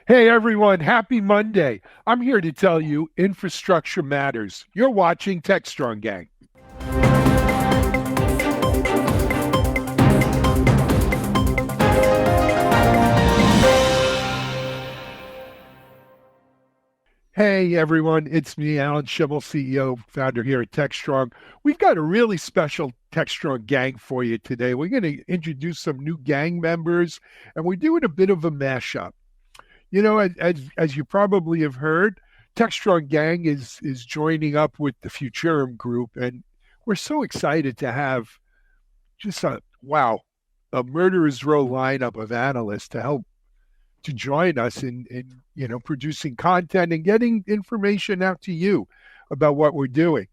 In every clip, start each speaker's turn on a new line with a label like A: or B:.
A: Hey everyone, happy Monday. I'm here to tell you infrastructure matters. You're watching Techstrong Gang. Hey everyone, it's me, Alan Schimmel, CEO, founder here at Techstrong. We've got a really special Techstrong Gang for you today. We're going to introduce some new gang members, and we're doing a bit of a mashup. You know, as you probably have heard, Techstrong Gang is joining up with the Futurum Group, and we're so excited to have just a murderer's row lineup of analysts to help to join us in producing content and getting information out to you about what we're doing.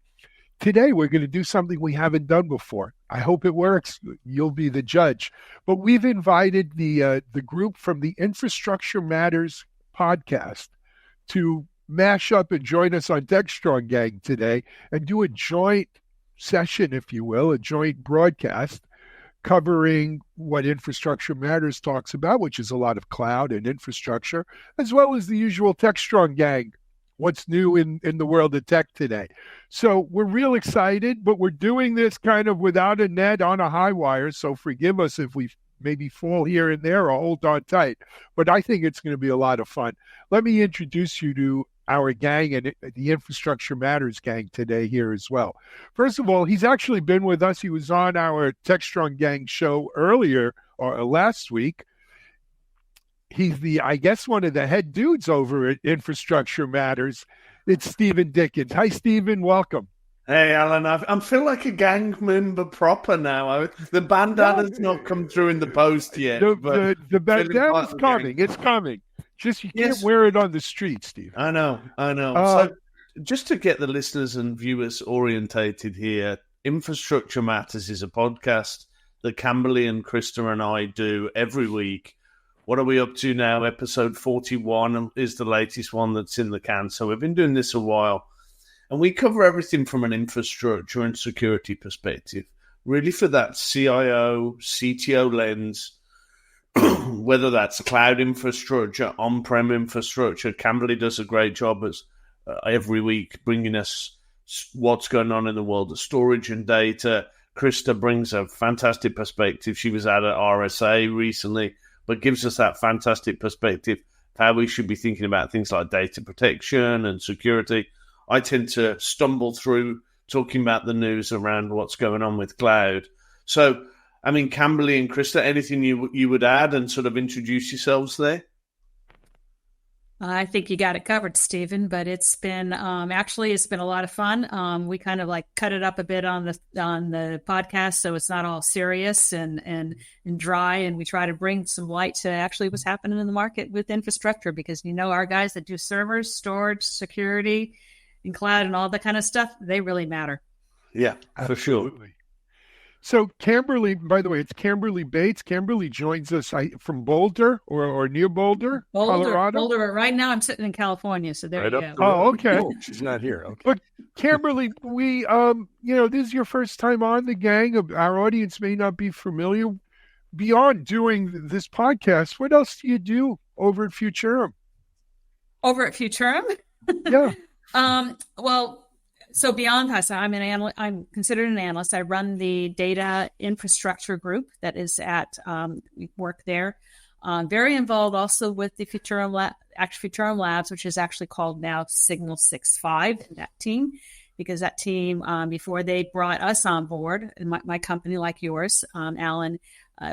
A: Today, we're going to do something we haven't done before. I hope it works. You'll be the judge. But we've invited the group from the Infrastructure Matters podcast to mash up and join us on Techstrong Gang today and do a joint session, if you will, a joint broadcast covering what Infrastructure Matters talks about, which is a lot of cloud and infrastructure, as well as the usual Techstrong Gang, what's new in the world of tech today. So we're real excited, but we're doing this kind of without a net on a high wire, so forgive us if we maybe fall here and there or hold on tight. But I think it's going to be a lot of fun. Let me introduce you to our gang and the Infrastructure Matters gang today here as well. First of all, he's actually been with us. He was on our Techstrong Gang show earlier or last week. He's one of the head dudes over at Infrastructure Matters. It's Stephen Dickens. Hi, Stephen. Welcome.
B: Hey, Alan. I feel like a gang member proper now. The bandana's not come through in the post yet.
A: The bandana's coming. It's coming. Just you can't wear it on the street, Steve.
B: I know. So just to get the listeners and viewers orientated here, Infrastructure Matters is a podcast that Camberley and Krista and I do every week. What are we up to now? Episode 41 is the latest one that's in the can. So we've been doing this a while. And we cover everything from an infrastructure and security perspective, really for that CIO, CTO lens, whether that's cloud infrastructure, on-prem infrastructure. Camberley does a great job as every week bringing us what's going on in the world of storage and data. Krista brings a fantastic perspective. She was out at RSA recently, but gives us that fantastic perspective how we should be thinking about things like data protection and security. I tend to stumble through talking about the news around what's going on with cloud. So, I mean, Camberley and Krista, anything you would add and sort of introduce yourselves there?
C: I think you got it covered, Stephen, but it's been it's been a lot of fun. We kind of like cut it up a bit on the podcast, so it's not all serious and dry, and we try to bring some light to actually what's happening in the market with infrastructure, because our guys that do servers, storage, security, and cloud and all that kind of stuff, they really matter.
B: Yeah, for sure.
A: So Camberley, by the way, it's Camberley Bates. Camberley joins us from Boulder or near Boulder, Colorado.
C: Boulder. Right now I'm sitting in California, so there you go.
A: Oh, okay.
D: Oh, she's not here. Okay.
A: But Camberley, we, this is your first time on the gang. Our audience may not be familiar. Beyond doing this podcast, what else do you do over at Futurum?
C: Over at Futurum?
A: Yeah.
C: So beyond that, I'm considered an analyst. I run the data infrastructure group that is we work there. Very involved also with the Futurum Labs, which is actually called now Signal 6.5, that team, because that team, before they brought us on board, my company like yours, Alan,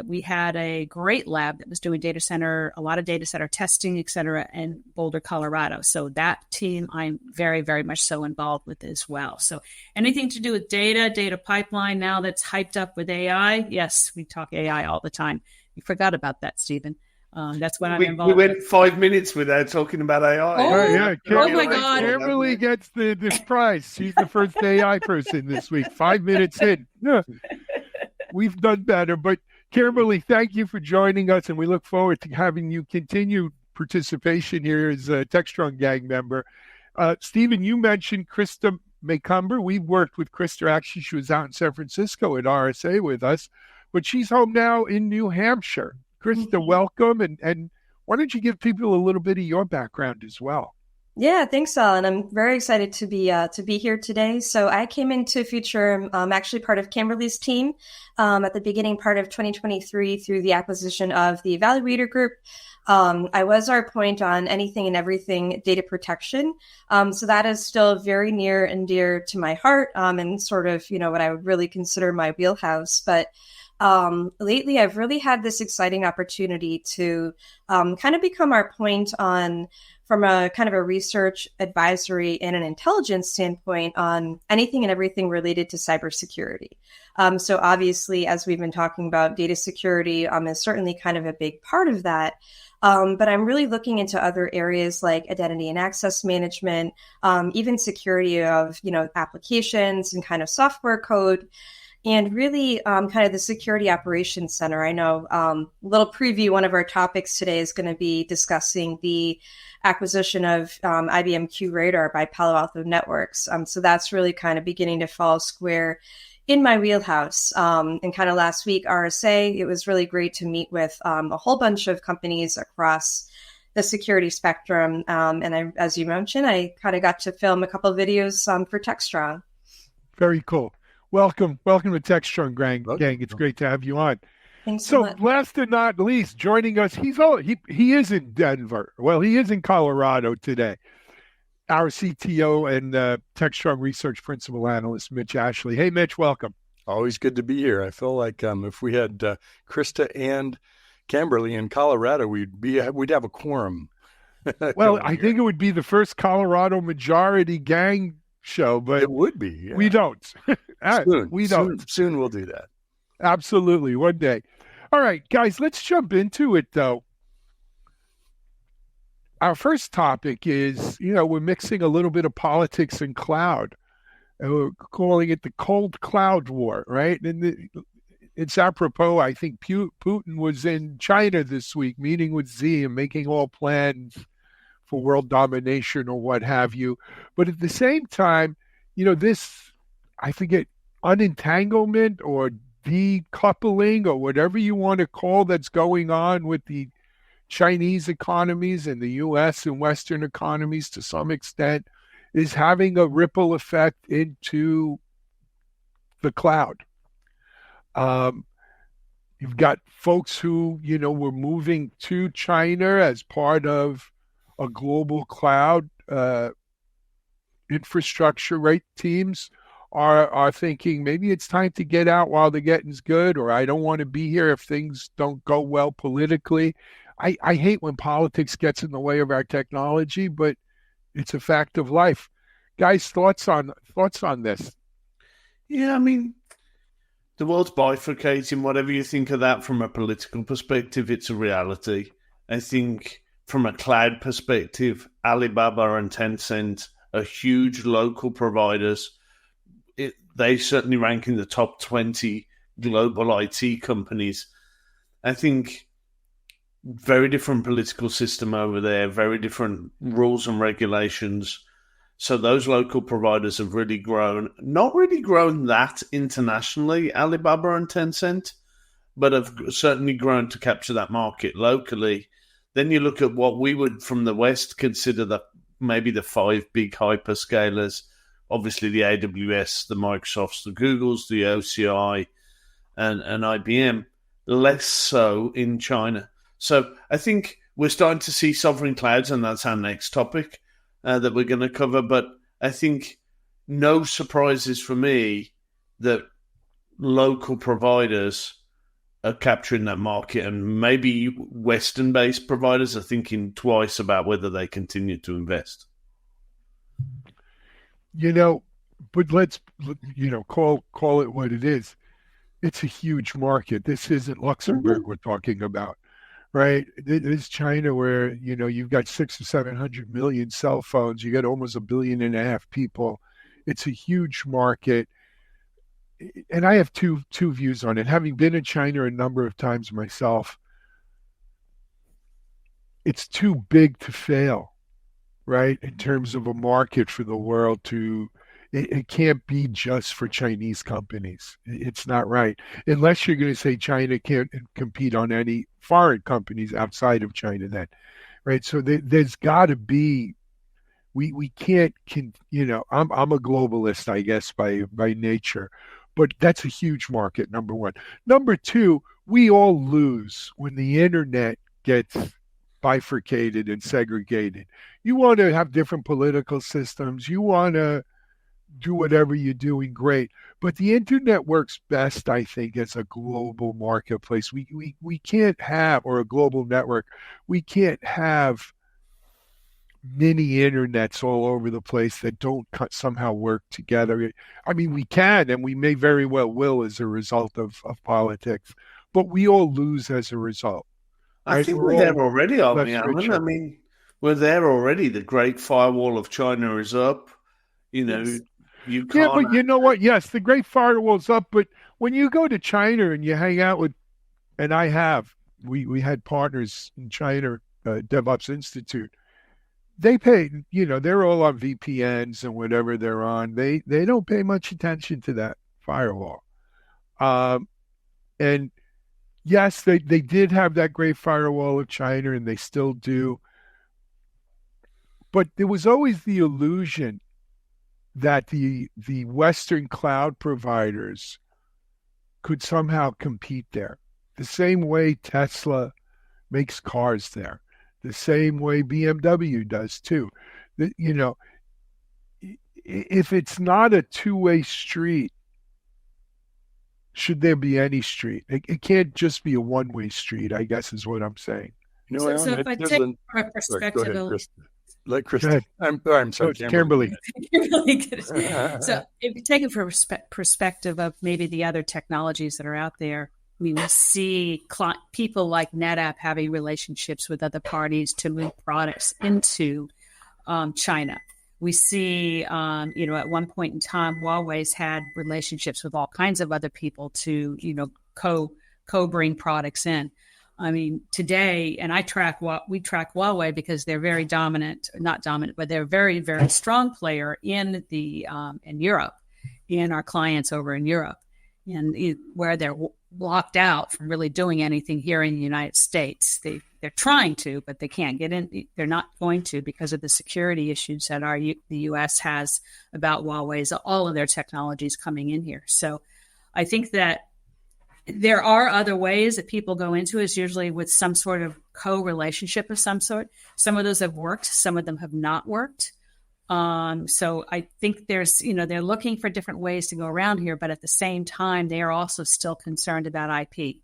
C: we had a great lab that was doing a lot of data center testing, et cetera, in Boulder, Colorado. So that team I'm very, very much so involved with as well. So anything to do with data pipeline now that's hyped up with AI. Yes, we talk AI all the time. You forgot about that, Stephen. That's what I'm involved with.
B: We went 5 minutes without talking about AI.
C: Oh my God.
A: Kimberly gets this prize. She's the first AI person this week. 5 minutes in. Yeah. We've done better, but Kimberly, thank you for joining us, and we look forward to having you continue participation here as a Techstrong Gang member. Stephen, you mentioned Krista Maycumber. We've worked with Krista. Actually, she was out in San Francisco at RSA with us, but she's home now in New Hampshire. Krista, welcome. And Why don't you give people a little bit of your background as well?
D: Yeah, thanks, Alan. I'm very excited to be here today. So I came into Future, actually part of Kimberly's team, at the beginning part of 2023 through the acquisition of the Evaluator Group. I was our point on anything and everything data protection. So that is still very near and dear to my heart, and sort of, what I would really consider my wheelhouse. But lately, I've really had this exciting opportunity to kind of become our point on from a kind of a research advisory and an intelligence standpoint on anything and everything related to cybersecurity. So obviously, as we've been talking about, data security is certainly kind of a big part of that. But I'm really looking into other areas like identity and access management, even security of, applications and kind of software code. And really kind of the Security Operations Center. I know little preview, one of our topics today is going to be discussing the acquisition of IBM QRadar by Palo Alto Networks. So that's really kind of beginning to fall square in my wheelhouse. And kind of last week, RSA, it was really great to meet with a whole bunch of companies across the security spectrum. And as you mentioned, I kind of got to film a couple of videos for Techstrong.
A: Very cool. Welcome to Techstrong Gang. It's great to have you on.
D: Thanks so much.
A: Last but not least, joining us, he is in Denver. Well, he is in Colorado today. Our CTO and Techstrong Research Principal Analyst, Mitch Ashley. Hey, Mitch, welcome.
E: Always good to be here. I feel like if we had Krista and Kimberly in Colorado, we'd have a quorum.
A: Well, I think it would be the first Colorado majority gang show, but
E: it would be. Yeah.
A: We don't.
E: Soon we'll do that.
A: Absolutely, one day. All right, guys, let's jump into it, though. Our first topic is, we're mixing a little bit of politics and cloud. And we're calling it the cold cloud war, right? And it's apropos, I think Putin was in China this week, meeting with Xi and making all plans for world domination or what have you. But at the same time, this, I forget, unentanglement or decoupling or whatever you want to call that's going on with the Chinese economies and the U.S. and Western economies to some extent is having a ripple effect into the cloud. You've got folks who, were moving to China as part of a global cloud infrastructure, right? Teams are thinking maybe it's time to get out while the getting's good, or I don't want to be here if things don't go well politically. I hate when politics gets in the way of our technology, but it's a fact of life. Guys, thoughts on this?
B: Yeah, I mean, the world's bifurcating. Whatever you think of that from a political perspective, it's a reality. I think from a cloud perspective, Alibaba and Tencent are huge local providers. They certainly rank in the top 20 global IT companies. I think very different political system over there, very different rules and regulations. So those local providers have really grown, not really grown that internationally, Alibaba and Tencent, but have certainly grown to capture that market locally. Then you look at what we would, from the West, consider maybe the 5 big hyperscalers, obviously the AWS, the Microsofts, the Googles, the OCI, and IBM, less so in China. So I think we're starting to see sovereign clouds, and that's our next topic that we're going to cover. But I think no surprises for me that local providers are capturing that market, and maybe Western-based providers are thinking twice about whether they continue to invest.
A: But let's, call it what it is. It's a huge market. This isn't Luxembourg we're talking about, right? It is China where, you've got 600 or 700 million cell phones. You got almost 1.5 billion people. It's a huge market. And I have two views on it. Having been in China a number of times myself, it's too big to fail, right? In terms of a market for the world to it can't be just for Chinese companies. It's not right. Unless you're going to say China can't compete on any foreign companies outside of China then, right? So there's got to be, we can't, I'm a globalist, I guess, by nature, but that's a huge market, number one. Number two, we all lose when the internet gets bifurcated and segregated. You want to have different political systems. You want to do whatever you're doing, great. But the internet works best, I think, as a global marketplace. We can't have, or a global network, we can't have mini internets all over the place that don't somehow work together. I mean, we can, and we may very well will as a result of politics, but we all lose as a result.
B: I
A: right?
B: think we're there already, aren't we,
A: less
B: Alan?
A: richer.
B: I mean, we're there already. The Great Firewall of China is up. You know,
C: Yes.
B: you
A: Yeah,
B: can't.
A: but you know what? Yes, the Great Firewall's up, but when you go to China and you hang out with, and we had partners in China, DevOps Institute. They pay, they're all on VPNs and whatever they're on. They don't pay much attention to that firewall. And yes, they did have that Great Firewall of China, and they still do. But there was always the illusion that the Western cloud providers could somehow compete there. The same way Tesla makes cars there. The same way BMW does too. If it's not a two-way street, should there be any street? It can't just be a one-way street, I guess is what I'm saying.
C: So if I take a perspective
E: go ahead, let Krista. I'm sorry,
A: Kimberly.
C: So if you take it from perspective of maybe the other technologies that are out there, we see people like NetApp having relationships with other parties to move products into China. We see, at one point in time, Huawei's had relationships with all kinds of other people to, co-bring products in. I mean, today, and we track Huawei because they're very dominant, not dominant, but they're a very, very strong player in in Europe, in our clients over in Europe, and where they're blocked out from really doing anything here in the United States. They're trying to, but they can't get in. They're not going to because of the security issues that the U.S. has about Huawei's, all of their technologies coming in here. So I think that there are other ways that people go into is usually with some sort of co-relationship of some sort. Some of those have worked. Some of them have not worked. So I think there's, they're looking for different ways to go around here, but at the same time, they are also still concerned about IP.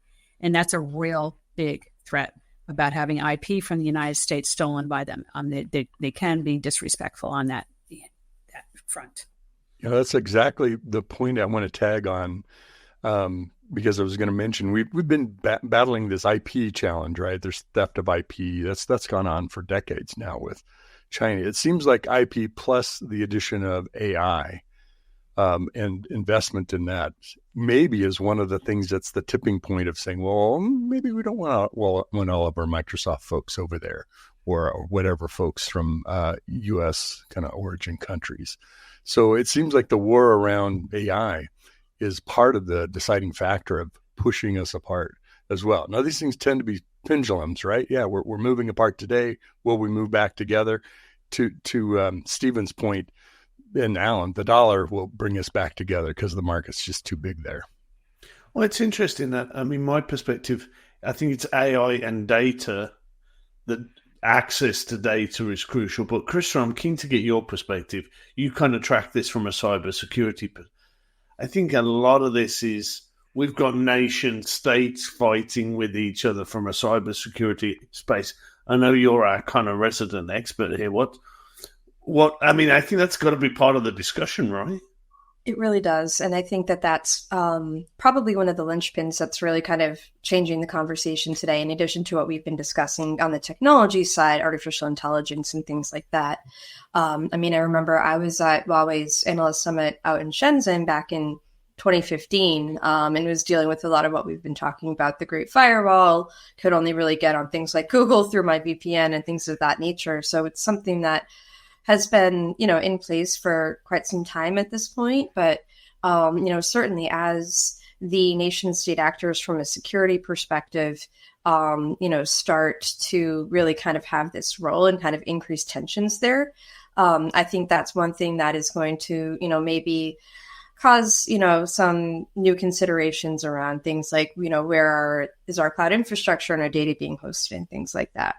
C: And that's a real big threat about having IP from the United States stolen by them. They can be disrespectful on that front.
E: That's exactly the point I want to tag on. Because I was going to mention, we've been battling this IP challenge, right? There's theft of IP. That's gone on for decades now with China. It seems like IP plus the addition of AI and investment in that maybe is one of the things that's the tipping point of saying, well, maybe we don't want all of our Microsoft folks over there or whatever folks from U.S. kind of origin countries. So it seems like the war around AI is part of the deciding factor of pushing us apart as well. Now, these things tend to be pendulums, right? Yeah, we're moving apart today. Will we move back together? To Stephen's point, and Alan, the dollar will bring us back together because the market's just too big there.
B: Well, it's interesting that, my perspective, I think it's AI and data, that access to data is crucial. But Krista, I'm keen to get your perspective. You kind of track this from a cybersecurity perspective. I think a lot of this is we've got nation states fighting with each other from a cybersecurity space. I know you're our kind of resident expert here. I think that's got to be part of the discussion, right?
D: It really does. And I think that that's probably one of the linchpins that's really kind of changing the conversation today, in addition to what we've been discussing on the technology side, artificial intelligence and things like that. I remember I was at Huawei's Analyst Summit out in Shenzhen back in 2015 and was dealing with a lot of what we've been talking about. The Great Firewall could only really get on things like Google through my VPN and things of that nature. So it's something that has been, in place for quite some time at this point. But, certainly as the nation state actors from a security perspective, start to really kind of have this role and kind of increase tensions there. I think that's one thing that is going to, maybe cause, some new considerations around things like, where is our cloud infrastructure and our data being hosted and things like that.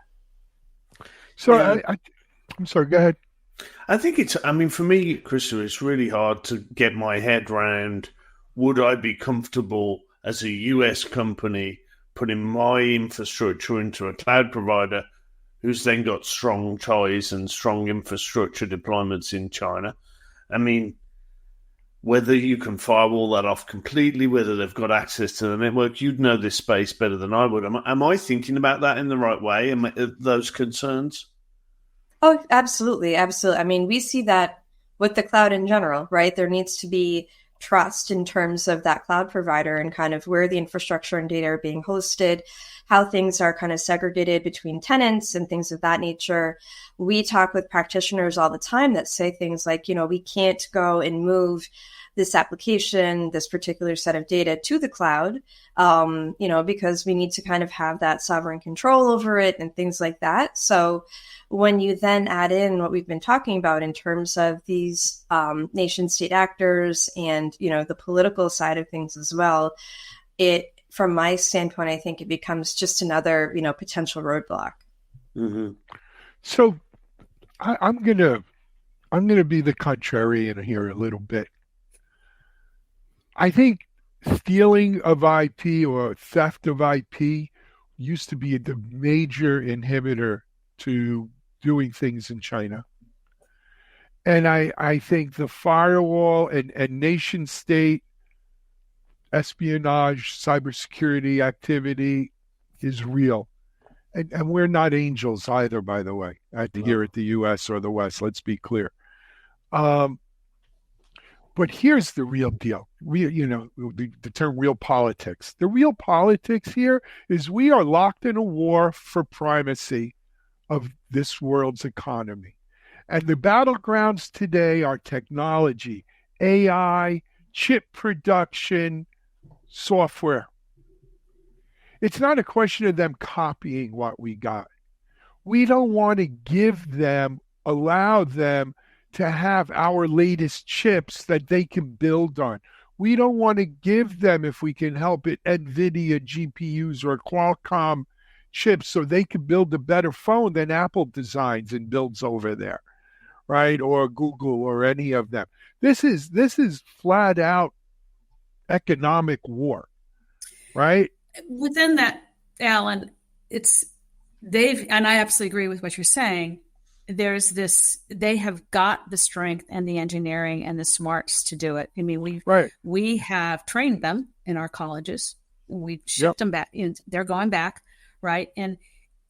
A: So I'm sorry, go ahead.
B: I think for me, Krista, it's really hard to get my head around, would I be comfortable as a US company putting my infrastructure into a cloud provider who's then got strong ties and strong infrastructure deployments in China? I mean, whether you can firewall that off completely, whether they've got access to the network, you'd know this space better than I would. Am I thinking about that in the right way? Those concerns?
D: Oh, absolutely. Absolutely. I mean, we see that with the cloud in general, right? There needs to be trust in terms of that cloud provider and kind of where the infrastructure and data are being hosted, how things are kind of segregated between tenants and things of that nature. We talk with practitioners all the time that say things like, we can't go and move this application, this particular set of data to the cloud, because we need to kind of have that sovereign control over it and things like that. So when you then add in what we've been talking about in terms of these nation state actors and, the political side of things as well, from my standpoint, I think it becomes just another, potential roadblock.
B: Mm-hmm.
A: So I'm gonna be the contrarian here a little bit. I think stealing of IP or theft of IP used to be the major inhibitor to doing things in China. And I think the firewall and nation state espionage, cybersecurity activity is real. And we're not angels either, by the way, here at the US or the West, let's be clear. But here's the real deal. The term real politics. The real politics here is we are locked in a war for primacy of this world's economy. And the battlegrounds today are technology, AI, chip production, software. It's not a question of them copying what we got. We don't want to allow them to have our latest chips that they can build on. We don't want to give them, if we can help it, NVIDIA GPUs or Qualcomm chips so they can build a better phone than Apple designs and builds over there, right? Or Google or any of them. This is flat out economic war, right?
C: Within that, Alan, and I absolutely agree with what you're saying. They have got the strength and the engineering and the smarts to do it. I mean, we have trained them in our colleges. We've shipped them back. They're going back, right? And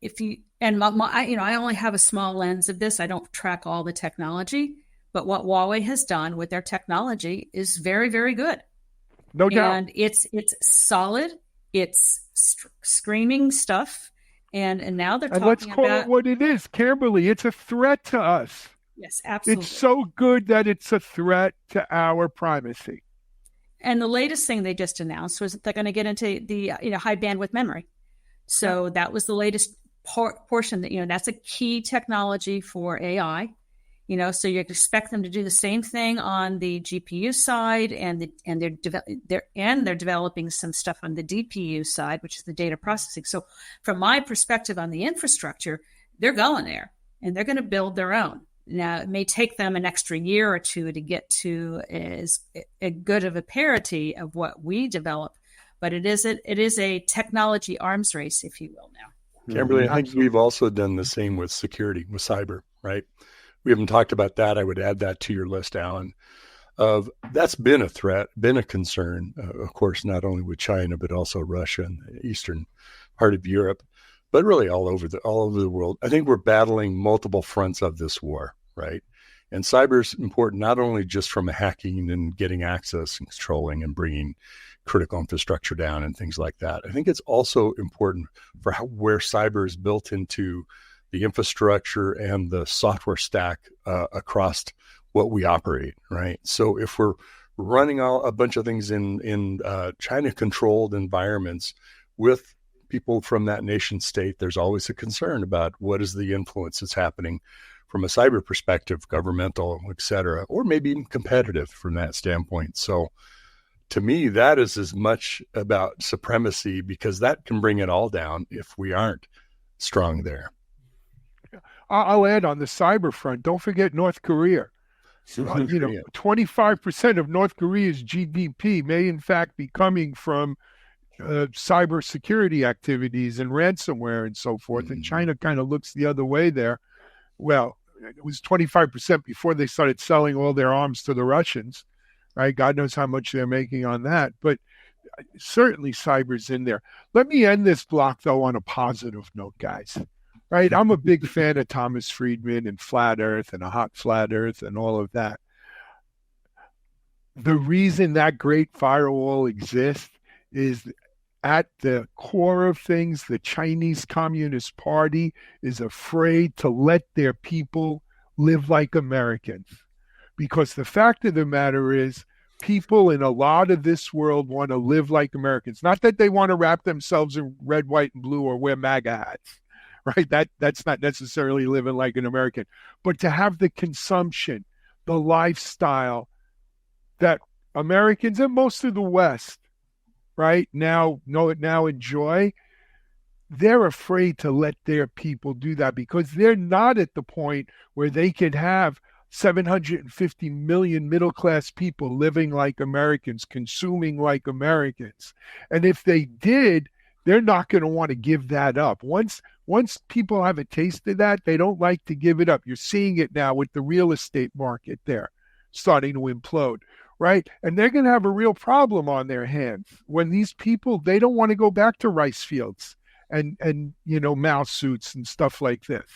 C: I only have a small lens of this. I don't track all the technology, but what Huawei has done with their technology is very, very good.
A: No doubt.
C: And it's solid. It's screaming stuff. And now they're talking about...
A: let's call it what it is, Kimberly. It's a threat to us.
C: Yes, absolutely.
A: It's so good that it's a threat to our privacy.
C: And the latest thing they just announced was that they're going to get into the high bandwidth memory. So that was the latest portion that, that's a key technology for AI. So you expect them to do the same thing on the GPU side, and they're developing some stuff on the DPU side, which is the data processing. So from my perspective on the infrastructure, they're going there and they're going to build their own. Now it may take them an extra year or two to get to as a good of a parity of what we develop, but it is a technology arms race, if you will, now.
E: Kimberly, I think we've also done the same with security, with cyber, right? We haven't talked about that. I would add that to your list, Alan. That's been a threat, been a concern, of course, not only with China, but also Russia and the eastern part of Europe, but really all over the world. I think we're battling multiple fronts of this war, right? And cyber is important not only just from hacking and getting access and controlling and bringing critical infrastructure down and things like that. I think it's also important for where cyber is built into the the infrastructure and the software stack across what we operate, right? So if we're running a bunch of things in China-controlled environments with people from that nation state, there's always a concern about what is the influence that's happening from a cyber perspective, governmental, et cetera, or maybe even competitive from that standpoint. So to me, that is as much about supremacy, because that can bring it all down if we aren't strong there.
A: I'll add on the cyber front, don't forget North Korea. 25% of North Korea's GDP may in fact be coming from cybersecurity activities and ransomware and so forth. And China kind of looks the other way there. Well, it was 25% before they started selling all their arms to the Russians, right? God knows how much they're making on that. But certainly cyber's in there. Let me end this block, though, on a positive note, guys. Right? I'm a big fan of Thomas Friedman and flat earth and a hot flat earth and all of that. The reason that great firewall exists is at the core of things, the Chinese Communist Party is afraid to let their people live like Americans. Because the fact of the matter is, people in a lot of this world want to live like Americans. Not that they want to wrap themselves in red, white, and blue or wear MAGA hats. Right? That's not necessarily living like an American, but to have the consumption, the lifestyle that Americans and most of the West, right, now enjoy, they're afraid to let their people do that because they're not at the point where they can have 750 million middle-class people living like Americans, consuming like Americans. And if they did, they're not going to want to give that up. Once people have a taste of that, they don't like to give it up. You're seeing it now with the real estate market there starting to implode, right? And they're going to have a real problem on their hands when these people, they don't want to go back to rice fields and mouse suits and stuff like this.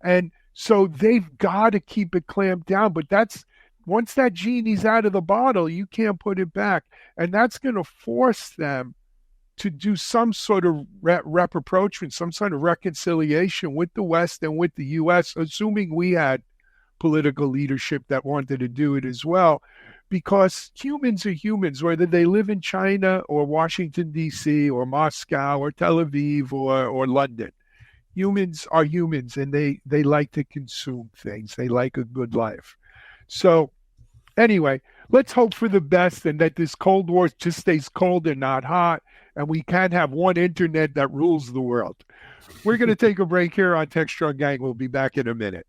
A: And so they've got to keep it clamped down. But once that genie's out of the bottle, you can't put it back. And that's going to force them to do some sort of rapprochement, some sort of reconciliation with the West and with the U.S., assuming we had political leadership that wanted to do it as well, because humans are humans, whether they live in China or Washington, D.C. or Moscow or Tel Aviv or London. Humans are humans, and they like to consume things. They like a good life. So anyway, let's hope for the best and that this Cold War just stays cold and not hot, and we can have one internet that rules the world. We're going to take a break here on Techstrong Gang. We'll be back in a minute.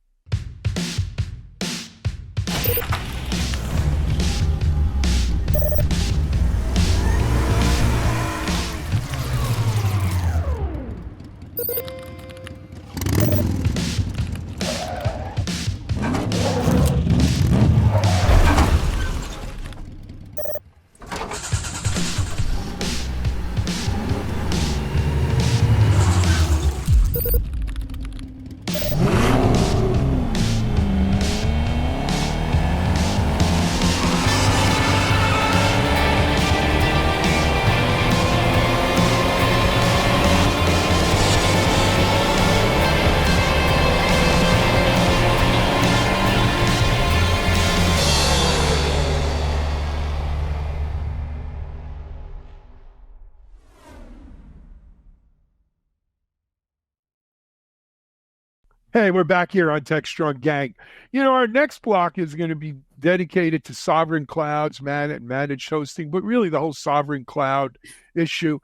A: Hey, we're back here on Techstrong Gang. Our next block is going to be dedicated to sovereign clouds, managed hosting, but really the whole sovereign cloud issue.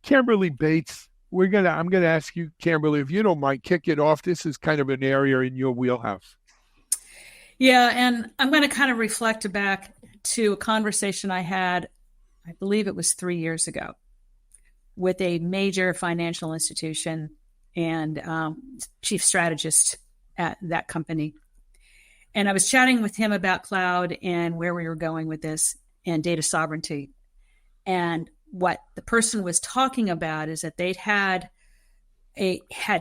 A: Kimberly Bates, I'm going to ask you, Kimberly, if you don't mind, kick it off. This is kind of an area in your wheelhouse.
C: Yeah, and I'm going to kind of reflect back to a conversation I had, I believe it was 3 years ago, with a major financial institution and chief strategist at that company. And I was chatting with him about cloud and where we were going with this and data sovereignty. And what the person was talking about is that they'd had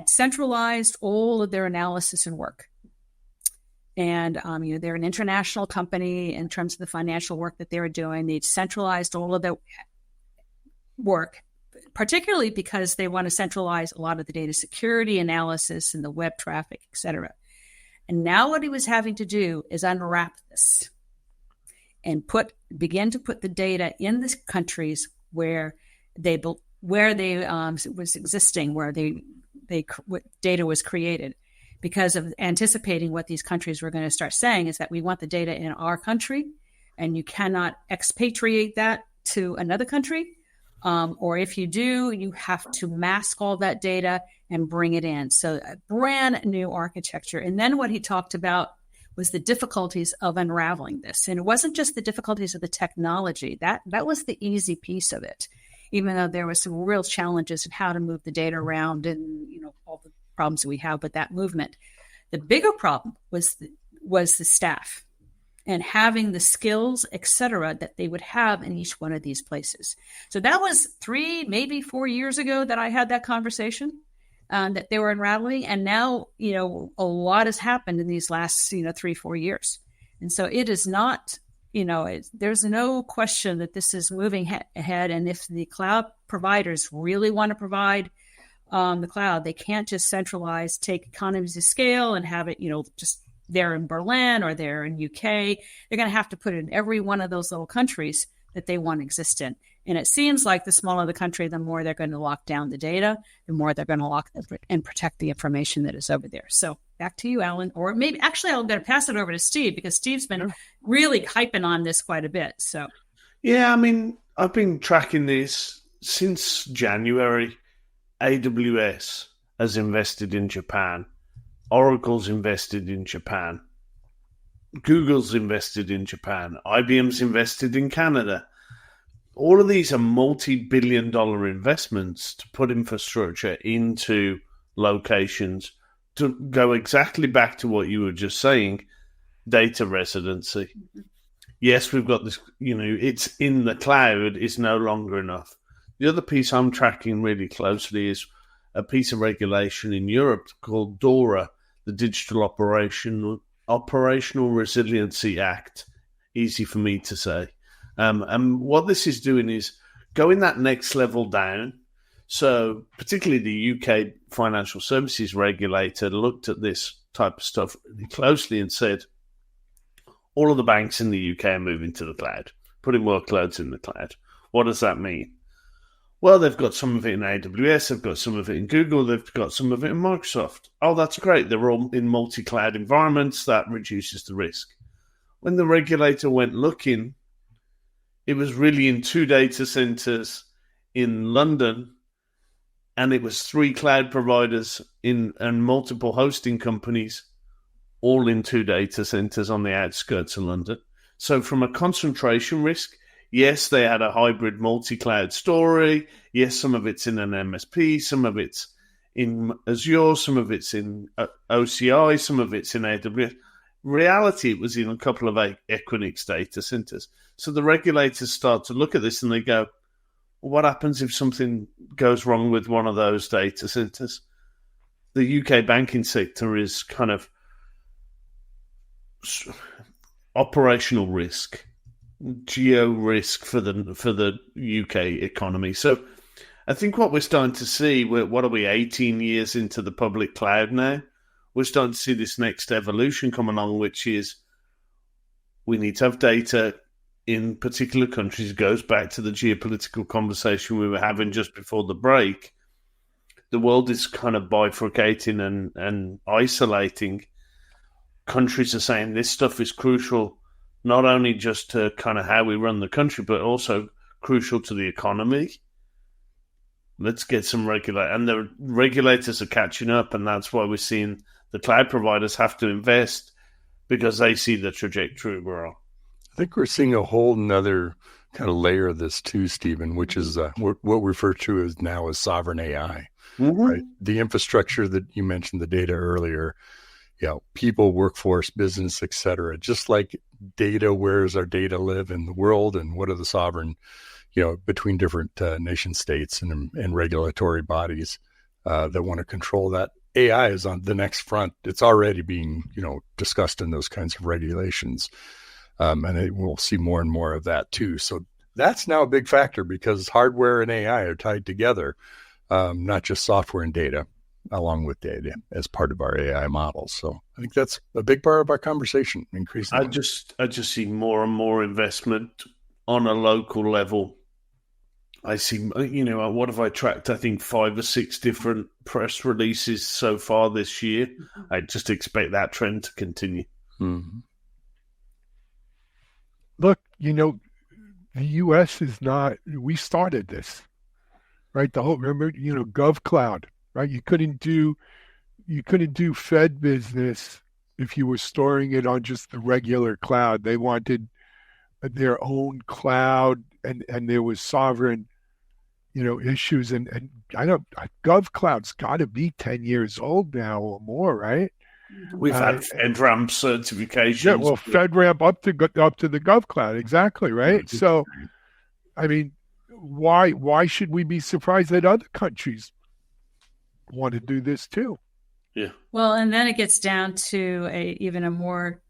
C: centralized all of their analysis and work. And they're an international company in terms of the financial work that they were doing. They'd centralized all of their work, particularly because they want to centralize a lot of the data security analysis and the web traffic, et cetera. And now what he was having to do is unwrap this and begin to put the data in the countries where was existing, where data was created, because of anticipating what these countries were going to start saying is that we want the data in our country, and you cannot expatriate that to another country. Or if you do, you have to mask all that data and bring it in. So a brand new architecture. And then what he talked about was the difficulties of unraveling this. And it wasn't just the difficulties of the technology. That was the easy piece of it, even though there was some real challenges in how to move the data around and, all the problems that we have with that movement. The bigger problem was the staff and having the skills, et cetera, that they would have in each one of these places. So that was 3, maybe 4 years ago that I had that conversation, that they were unraveling. And now, a lot has happened in these last, 3-4 years. And so it is not, there's no question that this is moving ahead. And if the cloud providers really want to provide the cloud, they can't just centralize, take economies of scale and have it, just there in Berlin or there in UK. They're going to have to put it in every one of those little countries that they want to exist in. And it seems like the smaller the country, the more they're going to lock down the data, the more they're going to lock and protect the information that is over there. So back to you, Alan, or maybe actually I'm going to pass it over to Steve, because Steve's been really hyping on this quite a bit. So,
B: yeah, I mean, I've been tracking this since January. AWS has invested in Japan. Oracle's invested in Japan. Google's invested in Japan. IBM's invested in Canada. All of these are multi-billion-dollar investments to put infrastructure into locations to go exactly back to what you were just saying, data residency. Yes, we've got this, it's in the cloud is no longer enough. The other piece I'm tracking really closely is a piece of regulation in Europe called DORA, the Digital Operational Resiliency Act. Easy for me to say. And what this is doing is going that next level down. So particularly the UK financial services regulator looked at this type of stuff really closely and said, all of the banks in the UK are moving to the cloud, putting workloads in the cloud. What does that mean? Well, they've got some of it in AWS, they've got some of it in Google, they've got some of it in Microsoft. Oh, that's great. They're all in multi-cloud environments. That reduces the risk. When the regulator went looking, it was really in 2 data centers in London, and it was 3 cloud providers and multiple hosting companies, all in 2 data centers on the outskirts of London. So from a concentration risk, yes, they had a hybrid multi-cloud story. Yes, some of it's in an MSP, some of it's in Azure, some of it's in OCI, some of it's in AWS. Reality, it was in a couple of Equinix data centers. So the regulators start to look at this and they go, well, what happens if something goes wrong with one of those data centers? The UK banking sector is kind of operational risk, geo risk for the UK economy. So I think what we're starting to see, what are we, 18 years into the public cloud now? We're starting to see this next evolution come along, which is we need to have data in particular countries. It goes back to the geopolitical conversation we were having just before the break. The world is kind of bifurcating and isolating. Countries are saying this stuff is crucial, not only just to kind of how we run the country, but also crucial to the economy. Let's get some and the regulators are catching up, and that's why we're seeing the cloud providers have to invest because they see the trajectory we're on.
E: I think we're seeing a whole nother kind of layer of this too, Stephen, which is what we refer to as now as sovereign AI. Mm-hmm. Right? The infrastructure that you mentioned, the data earlier, people, workforce, business, et cetera. Just like data, where does our data live in the world, and what are the sovereign, between different nation states and regulatory bodies that want to control that. AI is on the next front. It's already being, discussed in those kinds of regulations. And we'll see more and more of that too. So that's now a big factor because hardware and AI are tied together, not just software and data, along with data as part of our AI models. So I think that's a big part of our conversation, increasingly.
B: I just see more and more investment on a local level. I see, what have I tracked? I think 5 or 6 different press releases so far this year. I just expect that trend to continue.
E: Mm-hmm.
A: Look, the U.S. is not, we started this, right? Remember, GovCloud, right? You couldn't do Fed business if you were storing it on just the regular cloud. They wanted their own cloud, and there was sovereign, issues. And I don't, GovCloud's got to be 10 years old now or more, right?
B: We've had FedRAMP certifications.
A: Yeah, well, FedRAMP up to the GovCloud, exactly, right? So, I mean, why should we be surprised that other countries want to do this too?
B: Yeah.
C: Well, and then it gets down to even a more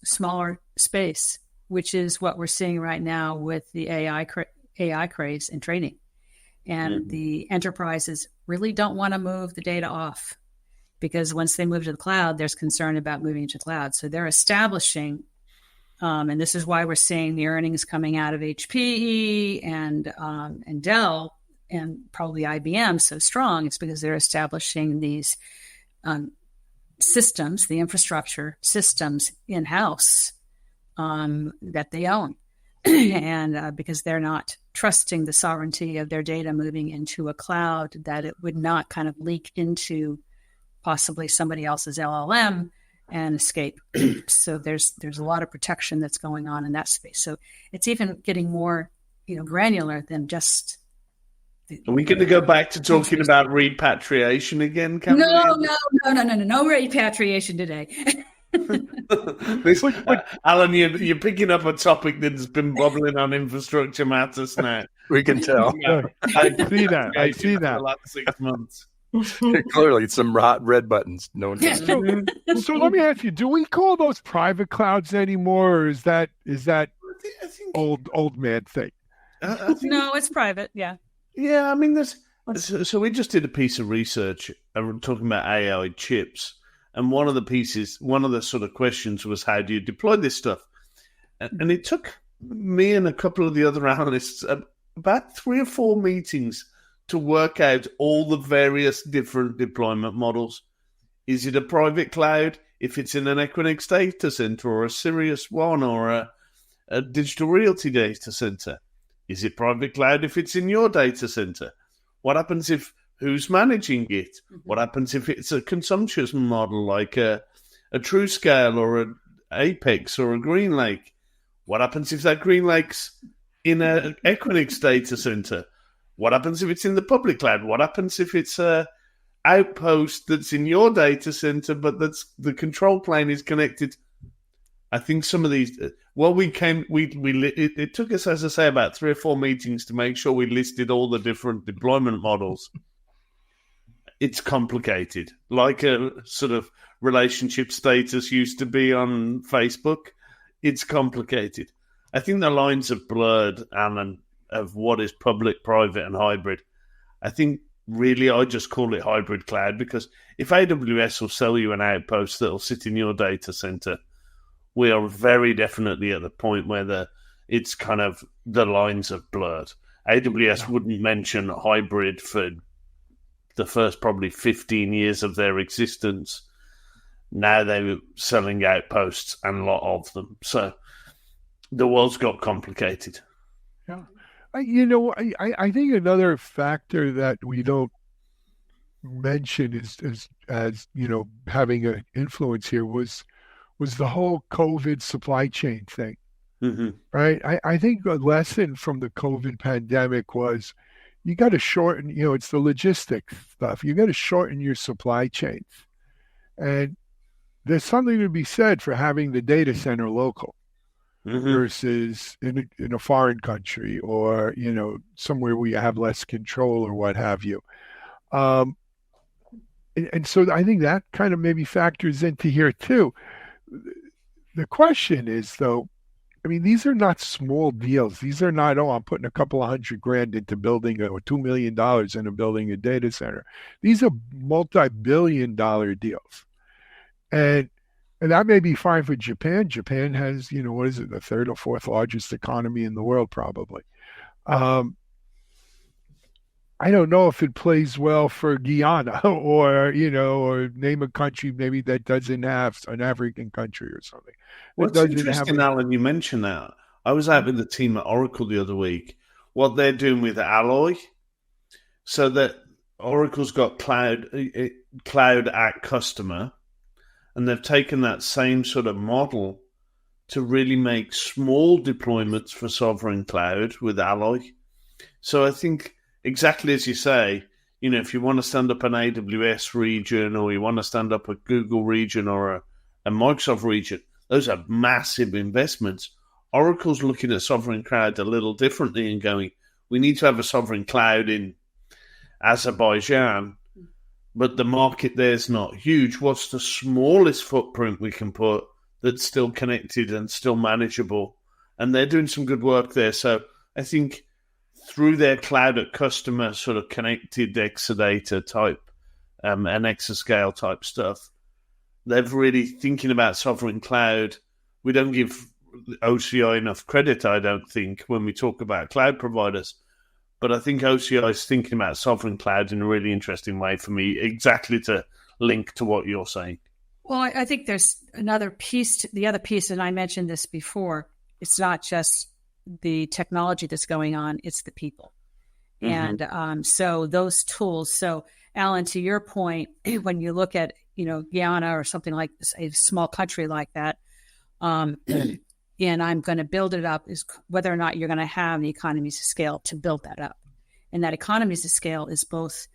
C: smaller space, which is what we're seeing right now with the AI craze and training. And the enterprises really don't want to move the data off, because once they move to the cloud, there's concern about moving to the cloud. So they're establishing, and this is why we're seeing the earnings coming out of HPE and Dell and probably IBM so strong. It's because they're establishing these systems, the infrastructure systems in-house that they own. And because they're not trusting the sovereignty of their data moving into a cloud, that it would not kind of leak into possibly somebody else's LLM and escape. So there's a lot of protection that's going on in that space. So it's even getting more, granular than just.
B: Are we going to go back to talking about repatriation again?
C: No repatriation today.
B: Alan, you're picking up a topic that's been bubbling on infrastructure matters now.
E: We can tell.
A: I see that.
B: For the last 6 months.
E: Clearly, some hot red buttons. No one can.
A: So let me ask you: do we call those private clouds anymore, or is that
B: I think,
A: old man thing?
C: No, it's private. Yeah.
B: Yeah, I mean, so we just did a piece of research talking about AI chips, and one of the sort of questions was, how do you deploy this stuff? And it took me and a couple of the other analysts about 3 or 4 meetings to work out all the various different deployment models. Is it a private cloud if it's in an Equinix data center, or a Sirius One, or a Digital Realty data center? Is it private cloud if it's in your data center? What happens if who's managing it? What happens if it's a consumption model like a TrueScale or an Apex or a GreenLake? What happens if that GreenLake's in an Equinix data center? What happens if it's in the public cloud? What happens if it's a outpost that's in your data center, but the control plane is connected? I think some of these. Well, it took us, as I say, about 3 or 4 meetings to make sure we listed all the different deployment models. It's complicated, like a sort of relationship status used to be on Facebook. It's complicated. I think the lines have blurred, Alan, of what is public, private, and hybrid. I think really I just call it hybrid cloud, because if AWS will sell you an outpost that'll sit in your data center, we are very definitely at the point where it's kind of the lines have blurred. AWS wouldn't mention hybrid for the first probably 15 years of their existence. Now they're selling outposts, and a lot of them. So the world's got complicated.
A: Yeah. I think another factor that we don't mention is as having an influence here was the whole COVID supply chain thing, right? I think a lesson from the COVID pandemic was you got to shorten, it's the logistics stuff. You got to shorten your supply chains. And there's something to be said for having the data center local versus in a foreign country, or, somewhere where you have less control or what have you. And so I think that kind of maybe factors into here too. The question is, though, I mean, these are not small deals. These are not, oh, I'm putting a couple of $100,000 into building or $2 million into building a data center. These are multi-billion-dollar deals. And that may be fine for Japan. Japan has, what is it, the third or fourth largest economy in the world, probably. I don't know if it plays well for Guyana or name a country maybe that doesn't have an African country or something.
B: Well, it's interesting, Alan, you mentioned that. I was out with the team at Oracle the other week. What they're doing with Alloy, so that Oracle's got cloud at customer, and they've taken that same sort of model to really make small deployments for sovereign cloud with Alloy. So I think exactly as you say, if you want to stand up an AWS region or you want to stand up a Google region or a Microsoft region, those are massive investments. Oracle's looking at sovereign cloud a little differently and going, we need to have a sovereign cloud in Azerbaijan, but the market there's not huge. What's the smallest footprint we can put that's still connected and still manageable? And they're doing some good work there. So I think through their cloud at customer sort of connected Exadata type and exascale type stuff, they're really thinking about sovereign cloud. We don't give OCI enough credit, I don't think, when we talk about cloud providers. But I think OCI is thinking about sovereign cloud in a really interesting way for me, exactly to link to what you're saying.
C: Well, I think there's another piece, the other piece, and I mentioned this before, it's not just the technology that's going on, it's the people. Mm-hmm. And so those tools. So, Alan, to your point, when you look at, Guyana or something like this, a small country like that, and I'm going to build it up, is whether or not you're going to have the economies of scale to build that up. And that economies of scale is both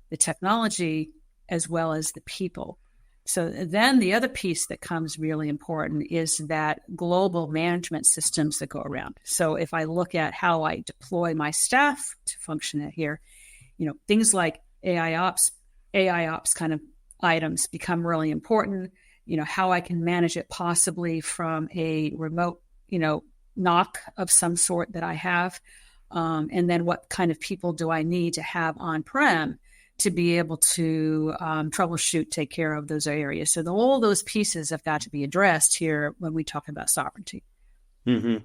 C: the technology as well as the people. So then the other piece that comes really important is that global management systems that go around. So if I look at how I deploy my staff to function here, things like AI ops kind of items become really important. How I can manage it possibly from a remote, NOC of some sort that I have. And then what kind of people do I need to have on-prem to be able to troubleshoot, take care of those areas. So all those pieces have got to be addressed here when we talk about sovereignty.
B: Mm-hmm.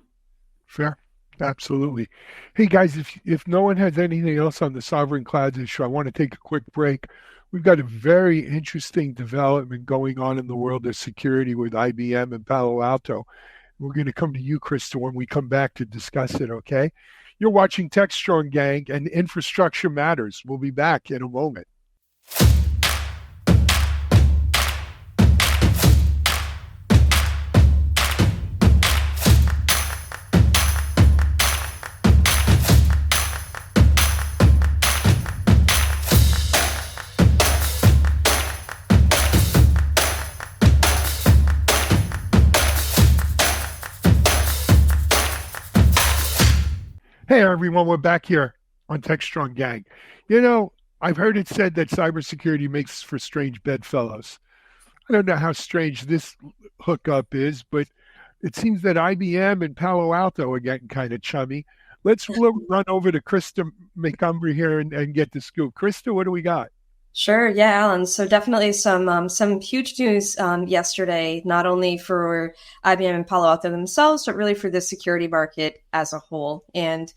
A: Fair. Absolutely. Hey, guys, if no one has anything else on the sovereign clouds issue, I want to take a quick break. We've got a very interesting development going on in the world of security with IBM and Palo Alto. We're going to come to you, Krista, when we come back to discuss it, okay? You're watching Techstrong Gang and Infrastructure Matters. We'll be back in a moment. Hey, everyone, we're back here on Techstrong Gang. I've heard it said that cybersecurity makes for strange bedfellows. I don't know how strange this hookup is, but it seems that IBM and Palo Alto are getting kind of chummy. Let's run over to Krista Montgomery here and get the scoop. Krista, what do we got?
D: Sure. Yeah, Alan. So definitely some huge news yesterday, not only for IBM and Palo Alto themselves, but really for the security market as a whole. And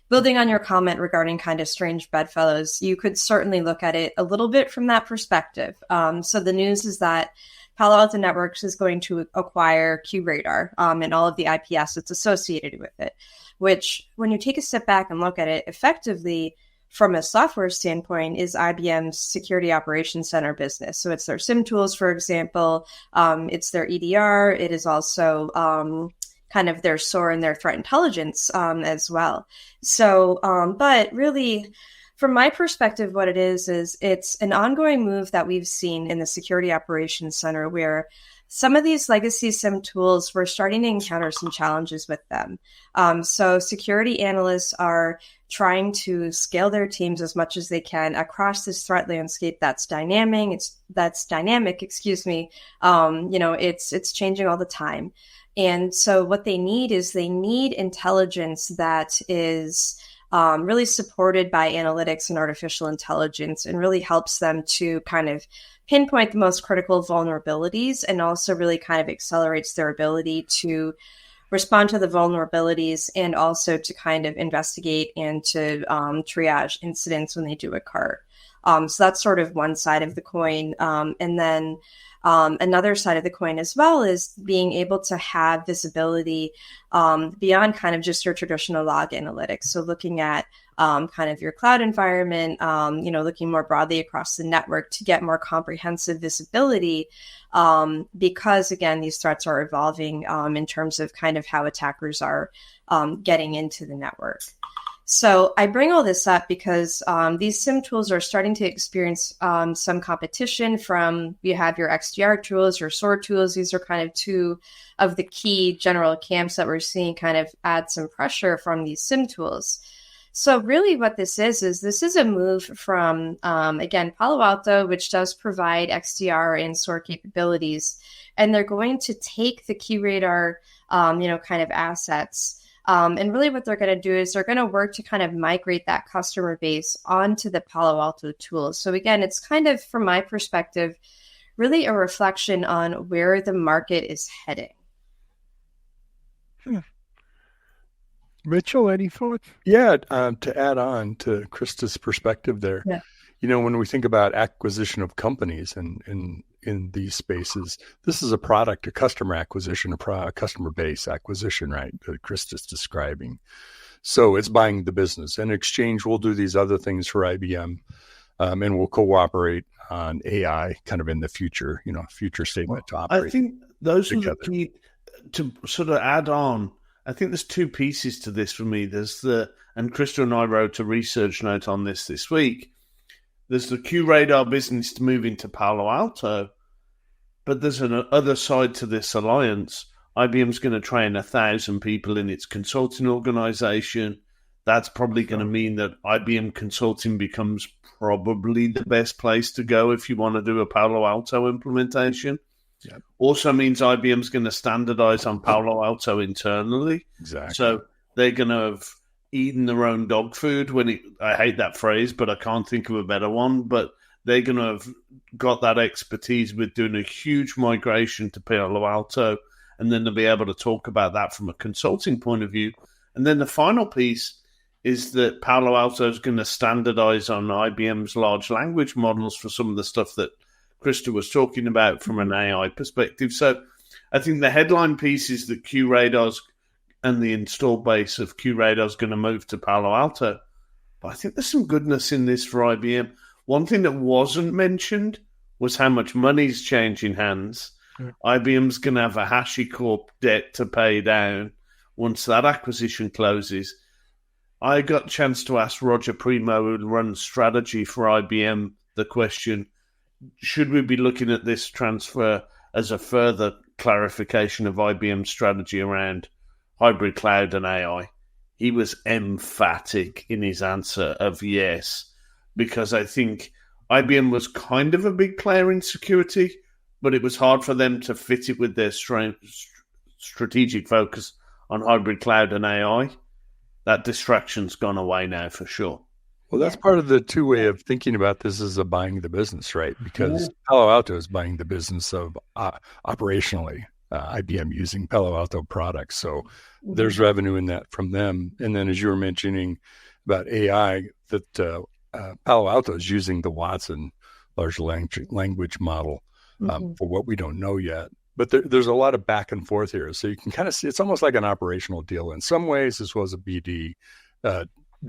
D: building on your comment regarding kind of strange bedfellows, you could certainly look at it a little bit from that perspective. So the news is that Palo Alto Networks is going to acquire QRadar and all of the IP assets associated with it, which when you take a step back and look at it effectively, from a software standpoint, is IBM's security operations center business. So it's their SIM tools, for example. It's their EDR. It is also kind of their SOAR and their threat intelligence as well. So, but really, from my perspective, what it is it's an ongoing move that we've seen in the security operations center where some of these legacy SIM tools, we're starting to encounter some challenges with them. So security analysts are trying to scale their teams as much as they can across this threat landscape that's dynamic. It's changing all the time. And so what they need is they need intelligence that is really supported by analytics and artificial intelligence, and really helps them to kind of pinpoint the most critical vulnerabilities, and also really kind of accelerates their ability to respond to the vulnerabilities, and also to kind of investigate and to triage incidents when they do occur. So that's sort of one side of the coin. And then another side of the coin as well is being able to have visibility beyond kind of just your traditional log analytics. So looking at kind of your cloud environment, looking more broadly across the network to get more comprehensive visibility, because again, these threats are evolving in terms of kind of how attackers are getting into the network. So I bring all this up because these SIM tools are starting to experience some competition from, you have your XDR tools, your SOAR tools. These are kind of two of the key general camps that we're seeing kind of add some pressure from these SIM tools. So really what this is a move from, again, Palo Alto, which does provide XDR and SOAR capabilities. And they're going to take the QRadar, kind of assets. And really what they're going to do is they're going to work to kind of migrate that customer base onto the Palo Alto tools. So again, it's kind of, from my perspective, really a reflection on where the market is heading.
A: Mitchell, any thoughts?
E: Yeah, to add on to Krista's perspective there, when we think about acquisition of companies and in these spaces, this is a customer acquisition, a customer base acquisition, right, that Krista's describing. So it's buying the business. In exchange, we'll do these other things for IBM, and we'll cooperate on AI kind of in the future, future statement to operate.
B: I think those are the key to sort of add on. I think there's two pieces to this for me. And Krista and I wrote a research note on this week. There's the QRadar business to move into Palo Alto, but there's another side to this alliance. IBM's going to train 1,000 people in its consulting organization. That's probably going to mean that IBM Consulting becomes probably the best place to go if you want to do a Palo Alto implementation. Yep. Also means IBM's going to standardize on Palo Alto internally.
E: Exactly.
B: So they're going to have eaten their own dog food. I hate that phrase, but I can't think of a better one. But they're going to have got that expertise with doing a huge migration to Palo Alto, and then they'll be able to talk about that from a consulting point of view. And then the final piece is that Palo Alto is going to standardize on IBM's large language models for some of the stuff that Krista was talking about from an AI perspective. So I think the headline piece is that QRadar's and the install base of QRadar is going to move to Palo Alto. But I think there's some goodness in this for IBM. One thing that wasn't mentioned was how much money's changing hands. Yeah. IBM's going to have a HashiCorp debt to pay down once that acquisition closes. I got a chance to ask Roger Primo, who runs strategy for IBM, the question, should we be looking at this transfer as a further clarification of IBM's strategy around hybrid cloud and AI? He was emphatic in his answer of yes, because I think IBM was kind of a big player in security, but it was hard for them to fit it with their strategic focus on hybrid cloud and AI. That distraction's gone away now for sure.
E: Well, that's part of the two-way of thinking about this is buying the business, right? Because Palo Alto is buying the business of operationally IBM using Palo Alto products. So there's revenue in that from them. And then as you were mentioning about AI, that Palo Alto is using the Watson large language model for what we don't know yet. But there's a lot of back and forth here. So you can kind of see it's almost like an operational deal in some ways, as well as a BD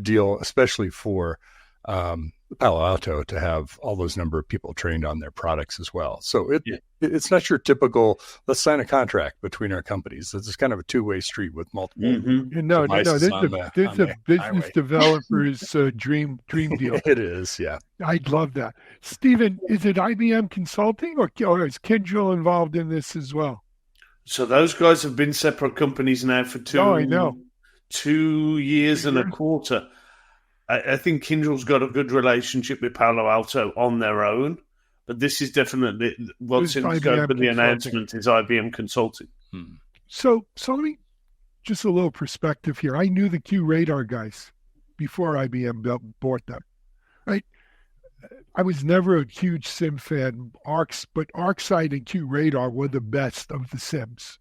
E: deal, especially for Palo Alto to have all those number of people trained on their products as well. So it's not your typical, let's sign a contract between our companies. It's kind of a two-way street with multiple.
A: No. This is a business developer's dream deal.
E: It is, yeah.
A: I'd love that. Stephen, is it IBM Consulting or is Kyndryl involved in this as well?
B: So those guys have been separate companies now for 2 years and a quarter. I think Kyndryl's got a good relationship with Palo Alto on their own, but this is definitely what's in scope of the announcement is IBM Consulting.
A: So let me just a little perspective here. I knew the Q radar guys before IBM bought them, right? I was never a huge sim fan, but ArcSight and Q radar were the best of the sims.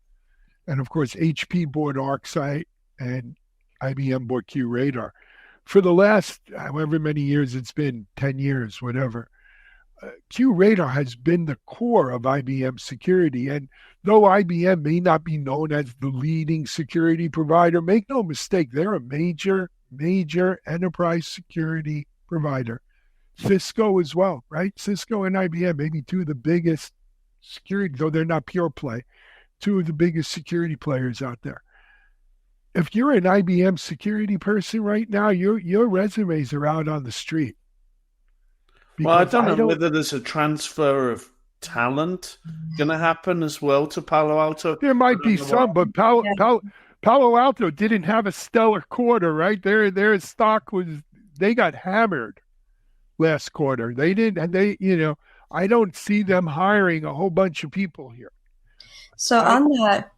A: And of course, HP bought ArcSight and IBM bought Q radar. For the last however many years it's been, 10 years, whatever, Q radar has been the core of IBM security. And though IBM may not be known as the leading security provider, make no mistake, they're a major enterprise security provider. Cisco as well, right? Cisco and IBM, maybe two of the biggest security, though they're not pure play, two of the biggest security players out there. If you're an IBM security person right now, your resumes are out on the street.
B: Well, I don't know whether there's a transfer of talent going to happen as well to Palo Alto.
A: There might be some, but Palo Alto didn't have a stellar quarter, right? Their stock they got hammered last quarter. They didn't, and I don't see them hiring a whole bunch of people here.
D: So on that,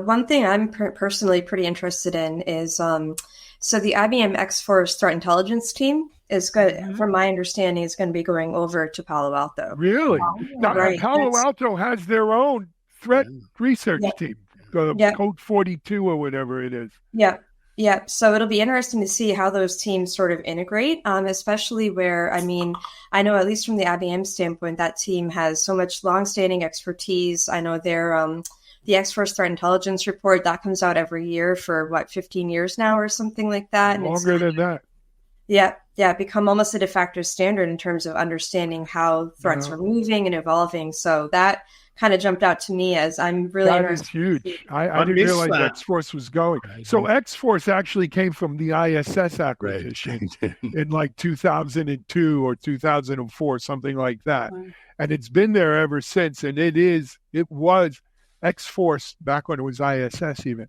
D: one thing I'm personally pretty interested in is, so the IBM X-Force threat intelligence team is good, from my understanding, is going to be going over to Palo Alto.
A: Really? Now,
D: right.
A: Palo Alto has their own threat research team, Code 42 or whatever it is.
D: Yeah. So it'll be interesting to see how those teams sort of integrate, especially where, I know at least from the IBM standpoint, that team has so much longstanding expertise. I know their the X-Force Threat Intelligence Report, that comes out every year for, 15 years now or something like that.
A: Longer than that.
D: Yeah, become almost a de facto standard in terms of understanding how threats are moving and evolving. So that kind of jumped out to me as I'm really
A: interested. That is huge. I didn't realize X-Force was going. So X-Force actually came from the ISS acquisition in like 2002 or 2004, something like that. Right. And it's been there ever since. And it was X-Force, back when it was ISS even,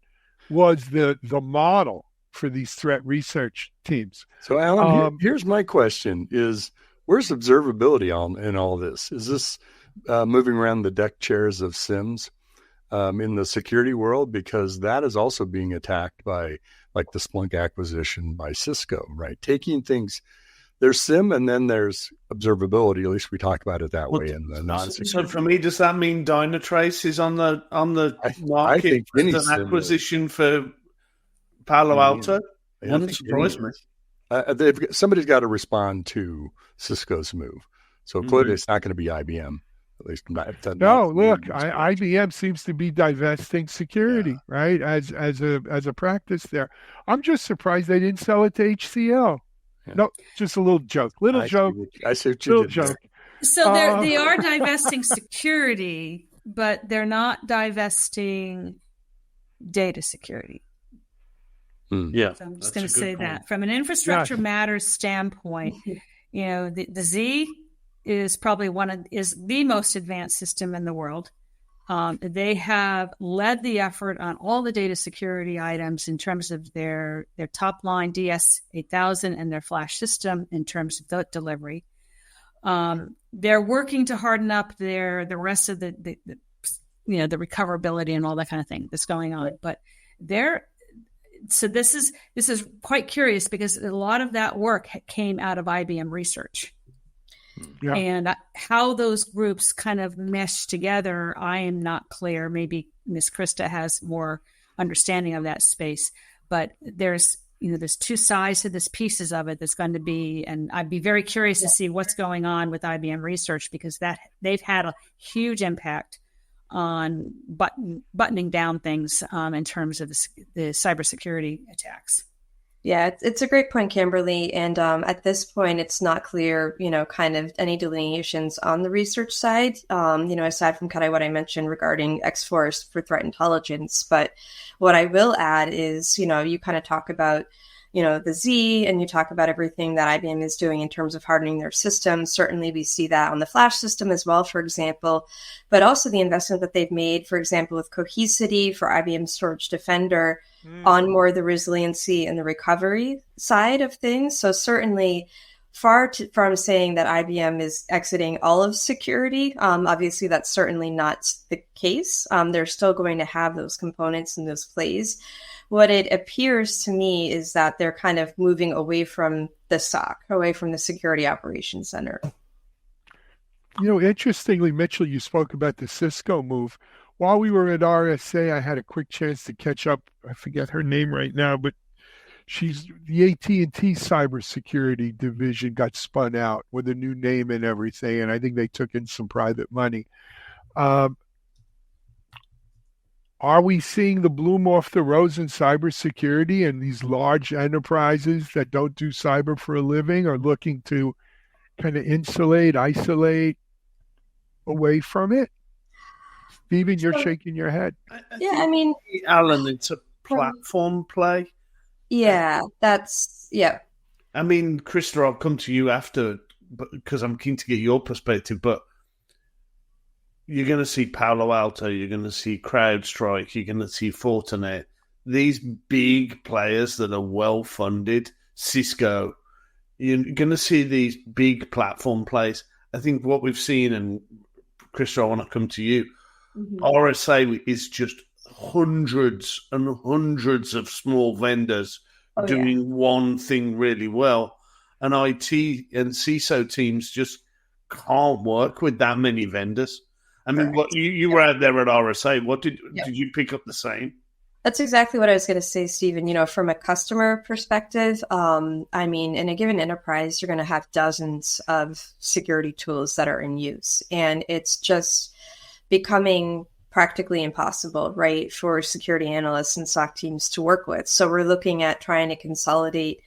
A: was the model for these threat research teams.
E: So Alan, here's my question is, where's observability in all this? Is this moving around the deck chairs of SIMs in the security world? Because that is also being attacked by like the Splunk acquisition by Cisco, right? Taking things, there's SIM and then there's observability. At least we talk about it that way in the non-security.
B: So for me, does that mean Dynatrace is on the market as an acquisition for Palo Alto? Wouldn't surprise me.
E: Somebody's got to respond to Cisco's move. So clearly it's not going to be IBM. At least
A: IBM seems to be divesting security, right? As a practice there. I'm just surprised they didn't sell it to HCL. Yeah. No, just a little joke.
E: I see what you did.
A: Joke.
C: So they are divesting security, but they're not divesting data security.
B: Yeah,
C: so I'm just going to say that from an infrastructure matters standpoint, the Z is probably is the most advanced system in the world. They have led the effort on all the data security items in terms of their top line DS8000 and their flash system in terms of delivery. They're working to harden up the rest of the recoverability and all that kind of thing that's going on, but so this is quite curious because a lot of that work came out of IBM research. Yeah. And how those groups kind of mesh together, I am not clear. Maybe Ms. Krista has more understanding of that space, but there's two sides to this pieces of it that's going to be, and I'd be very curious to see what's going on with IBM research because that they've had a huge impact on buttoning down things in terms of the cybersecurity attacks.
D: Yeah, it's a great point, Kimberly. And at this point, it's not clear, kind of any delineations on the research side, aside from kind of what I mentioned regarding X-Force for threat intelligence. But what I will add is, you kind of talk about, the Z, and you talk about everything that IBM is doing in terms of hardening their system. Certainly we see that on the flash system as well, for example, but also the investment that they've made, for example, with Cohesity for IBM Storage Defender on more the resiliency and the recovery side of things. So certainly far from saying that IBM is exiting all of security. Obviously, that's certainly not the case. They're still going to have those components and those plays. What it appears to me is that they're kind of moving away from the SOC, away from the Security Operations Center.
A: Interestingly, Mitchell, you spoke about the Cisco move. While we were at RSA, I had a quick chance to catch up. I forget her name right now, but she's the AT&T cybersecurity division got spun out with a new name and everything, and I think they took in some private money. Are we seeing the bloom off the rose in cybersecurity, and these large enterprises that don't do cyber for a living are looking to kind of isolate away from it? Steven, you're shaking your head.
D: I mean,
B: Alan, it's a platform play.
D: Yeah,
B: I mean, Krista, I'll come to you after, because I'm keen to get your perspective, but you're going to see Palo Alto, you're going to see CrowdStrike, you're going to see Fortinet, these big players that are well-funded, Cisco, you're going to see these big platform plays. I think what we've seen, and Krista, I want to come to you, RSA is just hundreds and hundreds of small vendors doing one thing really well. And IT and CISO teams just can't work with that many vendors. I mean, what you were out there at RSA. What did you pick up the same?
D: That's exactly what I was going to say, Stephen. From a customer perspective, I mean, in a given enterprise, you're going to have dozens of security tools that are in use. And it's just becoming practically impossible, right, for security analysts and SOC teams to work with. So we're looking at trying to consolidate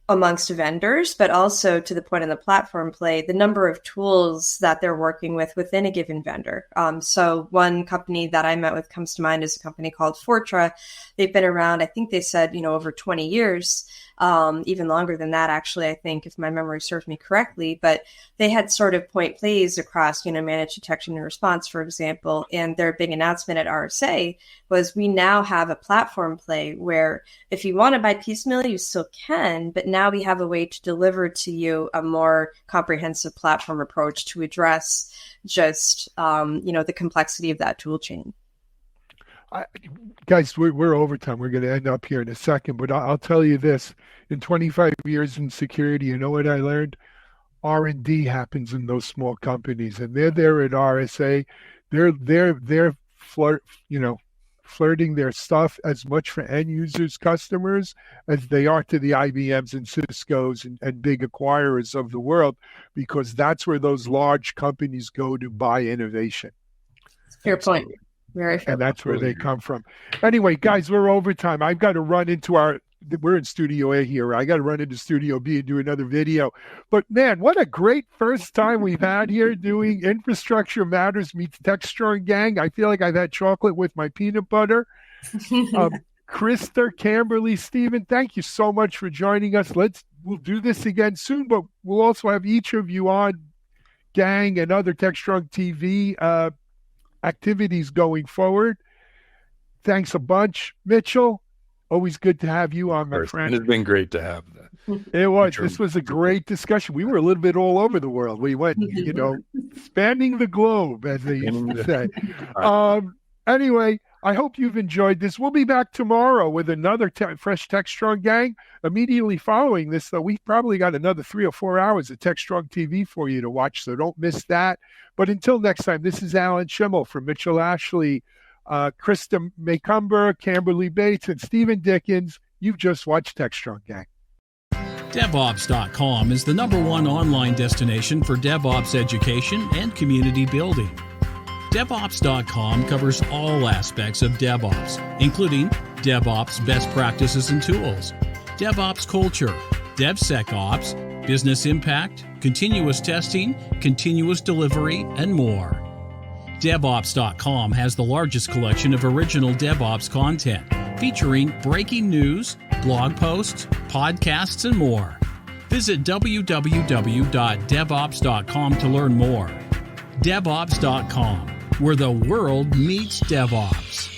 D: amongst vendors, but also to the point of the platform play, the number of tools that they're working with within a given vendor. So one company that I met with comes to mind is a company called Fortra. They've been around, I think they said, over 20 years, even longer than that, actually, I think, if my memory serves me correctly. But they had sort of point plays across, managed detection and response, for example. And their big announcement at RSA was we now have a platform play where if you want to buy piecemeal, you still can, but now we have a way to deliver to you a more comprehensive platform approach to address just, the complexity of that tool chain.
A: Guys, we're overtime. We're going to end up here in a second, but I'll tell you this. In 25 years in security, you know what I learned? R&D happens in those small companies, and they're there at RSA. They're flirting their stuff as much for end users, customers, as they are to the IBMs and Cisco's and big acquirers of the world, because that's where those large companies go to buy innovation.
D: Fair point. Very fair.
A: And that's where they come from. Anyway, guys, we're overtime. I've got to run into we're in Studio A here. I got to run into Studio B and do another video. But man, what a great first time we've had here doing Infrastructure Matters meets Techstrong Gang. I feel like I've had chocolate with my peanut butter. Krista, Camberly, Stephen, thank you so much for joining us. We'll do this again soon, but we'll also have each of you on Gang and other Techstrong TV activities going forward. Thanks a bunch, Mitchell. Always good to have you on, my friend.
E: And it's been great to have that.
A: It was. This was a great discussion. We were a little bit all over the world. We went, spanning the globe, as they used to say. Anyway, I hope you've enjoyed this. We'll be back tomorrow with another fresh Techstrong Gang. Immediately following this, though, we've probably got another 3 or 4 hours of Techstrong TV for you to watch, so don't miss that. But until next time, this is Alan Schimmel from Mitchell Ashley, Krista Maycumber, Camberly Bates, and Stephen Dickens. You've just watched Techstrong Gang.
F: DevOps.com is the #1 online destination for DevOps education and community building. DevOps.com covers all aspects of DevOps, including DevOps best practices and tools, DevOps culture, DevSecOps, business impact, continuous testing, continuous delivery, and more. DevOps.com has the largest collection of original DevOps content, featuring breaking news, blog posts, podcasts, and more. Visit www.devops.com to learn more. DevOps.com, where the world meets DevOps.